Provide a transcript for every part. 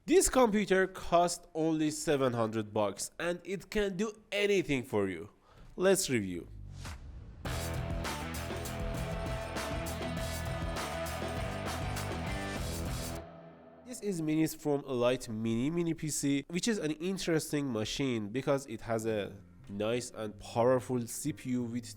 This computer costs only 700 bucks and it can do anything for you. Let's review. This is Minisforum EliteMini Mini PC, which is an interesting machine because it has a nice and powerful CPU with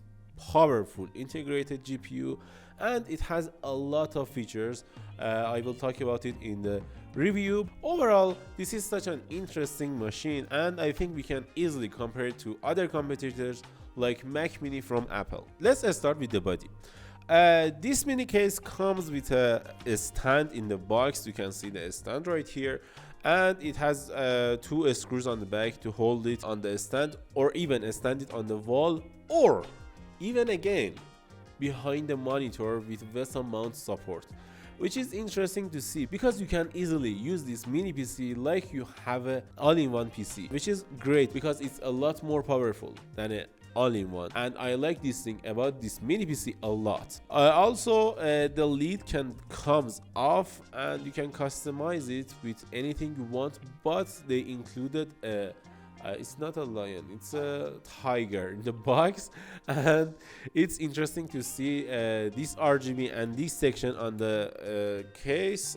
powerful integrated GPU, and it has a lot of features. I will talk about it in the review. Overall, this is such an interesting machine, and I think we can easily compare it to other competitors like Mac Mini from Apple. Let's start with the body. This mini case comes with a stand in the box. You can see the stand right here, and it has two screws on the back to hold it on the stand, or even stand it on the wall, or even again behind the monitor with vessel mount support, which is interesting to see because you can easily use this mini PC like you have a all-in-one PC, which is great because it's a lot more powerful than a all-in-one, and I like this thing about this mini PC a lot. Also, the lid comes off and you can customize it with anything you want, but they included a it's not a lion, it's a tiger in the box, and it's interesting to see this RGB and this section on the case.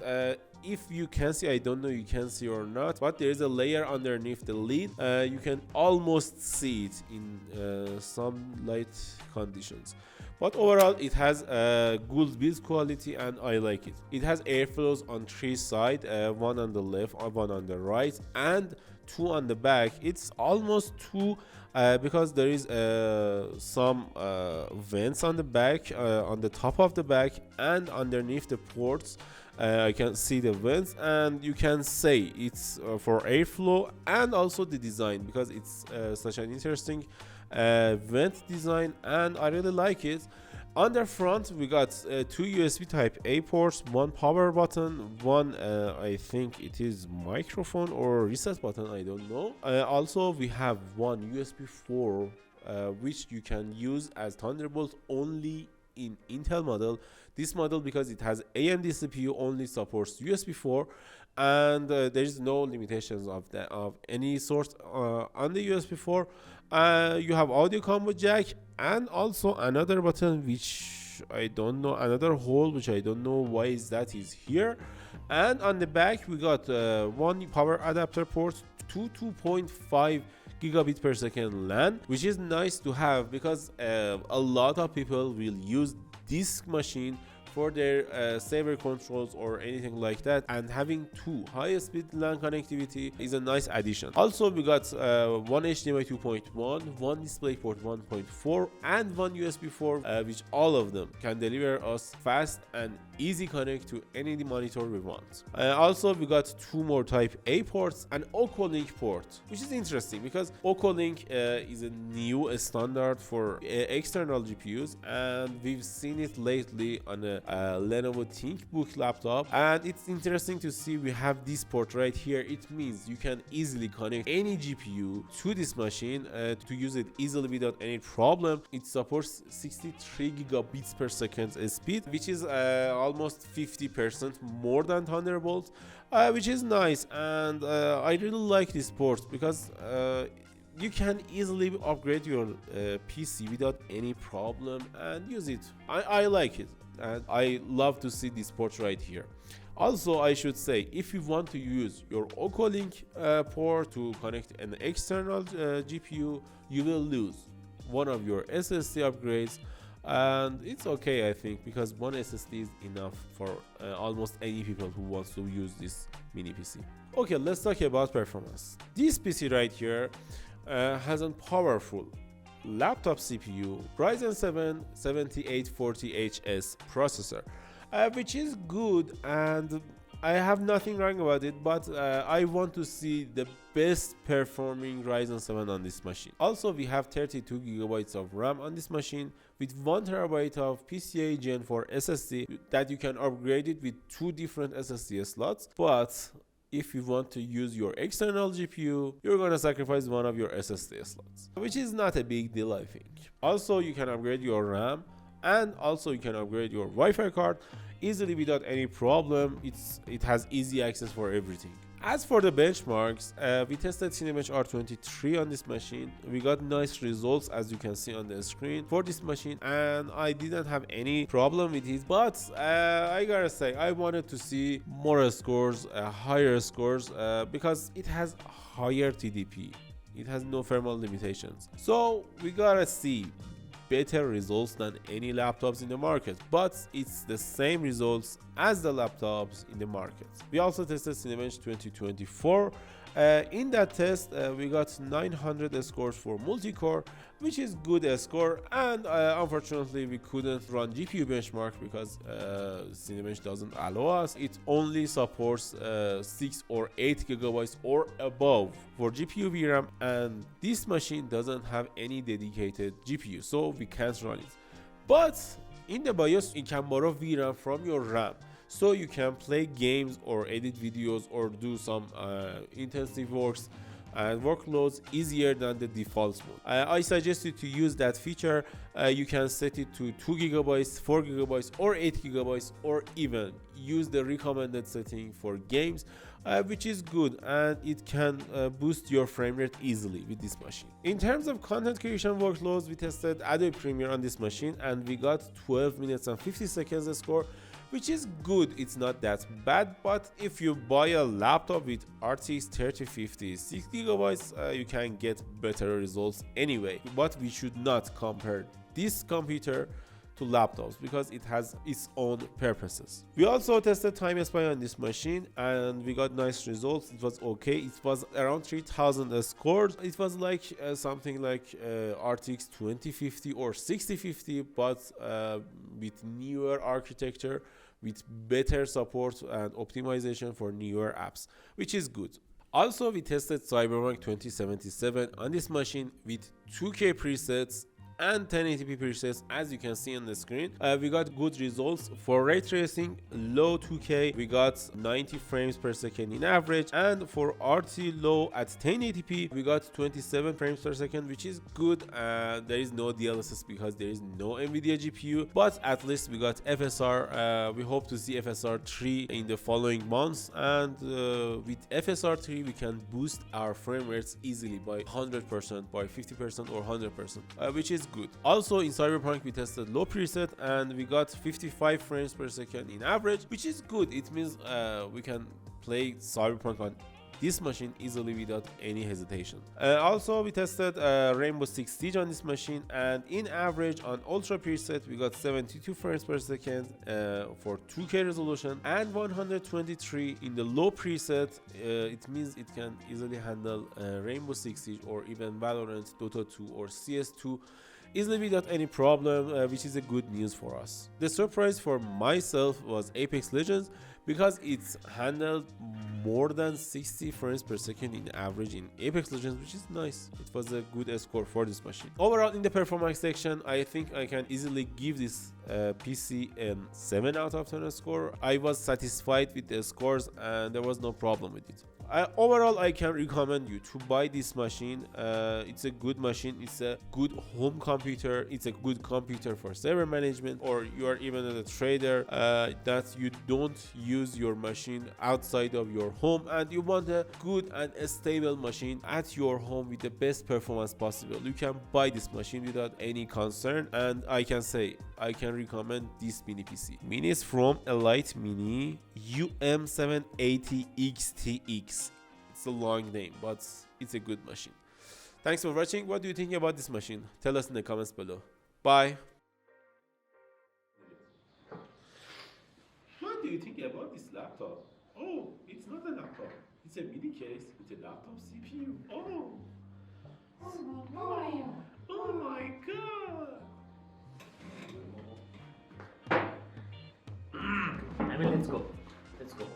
If you can see, I don't know you can see or not, but there is a layer underneath the lid. You can almost see it in some light conditions, but overall it has good build quality and I like it. It has airflows on three sides, one on the left, one on the right, and two on the back. It's almost two because there is some vents on the back, on the top of the back, and underneath the ports. I can see the vents, and you can say it's for airflow, and also the design because it's such an interesting vent design, and I really like it. On the front, we got two USB Type A ports, one power button, one I think it is microphone or reset button, I don't know. Also, we have one USB 4, which you can use as Thunderbolt only in Intel model. This model, because it has AMD CPU, only supports USB 4, and there is no limitations of any sort on the USB 4. You have audio combo jack, and also another button which I don't know, another hole which I don't know why is here. And on the back we got one power adapter port to 2.5 gigabit per second LAN, which is nice to have because a lot of people will use this machine for their saver controls or anything like that, and having two high-speed LAN connectivity is a nice addition. Also, we got one HDMI 2.1, one DisplayPort 1.4, and one USB 4, which all of them can deliver us fast and easy connect to any monitor we want. Also, we got two more Type A ports, an Occolink port, which is interesting because Occolink is a new standard for external GPUs, and we've seen it lately on a Lenovo ThinkBook laptop, and it's interesting to see we have this port right here. It means you can easily connect any GPU to this machine to use it easily without any problem. It supports 63 gigabits per second speed, which is almost 50% more than Thunderbolt, which is nice, and I really like this port because you can easily upgrade your PC without any problem and use it. I like it, and I love to see this port right here. Also, I should say, if you want to use your Occolink port to connect an external GPU, you will lose one of your SSD upgrades, and it's okay, I think, because one SSD is enough for almost any people who wants to use this mini PC. Okay, let's talk about performance. This PC right here has a powerful laptop CPU, Ryzen 7 7840HS processor, which is good, and I have nothing wrong about it, but I want to see the best performing Ryzen 7 on this machine. Also, we have 32 gigabytes of RAM on this machine with 1 terabyte of PCIe Gen 4 SSD that you can upgrade it with two different SSD slots, but if you want to use your external GPU, you're gonna sacrifice one of your SSD slots, which is not a big deal, I think. Also, you can upgrade your RAM, and also you can upgrade your Wi-Fi card easily without any problem. It has easy access for everything. As for the benchmarks, we tested Cinebench R23 on this machine. We got nice results as you can see on the screen for this machine, and I didn't have any problem with it, but I gotta say I wanted to see more scores, higher scores, because it has higher TDP. It has no thermal limitations, so we gotta see better results than any laptops in the market, but it's the same results as the laptops in the market. We also tested Cinebench 2024. In that test, we got 900 scores for multi-core, which is good score, and unfortunately we couldn't run GPU benchmark because Cinebench doesn't allow us. It only supports 6 or 8 gigabytes or above for GPU VRAM, and this machine doesn't have any dedicated GPU, so we can't run it. But in the BIOS you can borrow VRAM from your RAM, so you can play games or edit videos or do some intensive works and workloads easier than the default mode. I suggest you to use that feature. You can set it to 2 gigabytes, 4 gigabytes or 8 gigabytes, or even use the recommended setting for games, which is good, and it can boost your frame rate easily with this machine. In terms of content creation workloads, we tested Adobe Premiere on this machine and we got 12 minutes and 50 seconds score, which is good. It's not that bad, but if you buy a laptop with RTX 3050 6 gigabytes, you can get better results anyway. But we should not compare this computer to laptops because it has its own purposes. We also tested time spy on this machine and we got nice results. It was okay. It was around 3000 scores. It was like something like RTX 2050 or 6050, but with newer architecture, with better support and optimization for newer apps, which is good. Also, we tested Cyberpunk 2077 on this machine with 2K presets and 1080p presets, as you can see on the screen. We got good results for ray tracing, low 2K we got 90 frames per second in average, and for RT low at 1080p we got 27 frames per second, which is good. There is no DLSS because there is no NVIDIA GPU, but at least we got FSR. We hope to see FSR 3 in the following months, and with FSR 3 we can boost our frame rates easily by 100%, by 50% or 100%, which is good. Also in Cyberpunk we tested low preset and we got 55 frames per second in average, which is good. It means we can play Cyberpunk on this machine easily without any hesitation. Also we tested Rainbow Six Siege on this machine, and in average on ultra preset we got 72 frames per second for 2K resolution, and 123 in the low preset. It means it can easily handle Rainbow Six Siege or even Valorant, Dota 2 or CS2 easily without any problem, which is a good news for us. The surprise for myself was Apex Legends because it's handled more than 60 frames per second in average in Apex Legends, which is nice. It was a good score for this machine. Overall, in the performance section, I think I can easily give this PC a 7 out of 10 score. I was satisfied with the scores and there was no problem with it. Overall, I can recommend you to buy this machine. It's a good machine. It's a good home computer. It's a good computer for server management, or you are even a trader that you don't use your machine outside of your home and you want a good and a stable machine at your home with the best performance possible. You can buy this machine without any concern, and I can say I can recommend this mini PC. Minisforum EliteMini UM780 XTX. It's a long name, but it's a good machine. Thanks for watching. What do you think about this machine? Tell us in the comments below. Bye. What do you think about this laptop? Oh, it's not a laptop. It's a mini case with a laptop CPU. Oh. Oh my god. I mean, let's go. Let's go.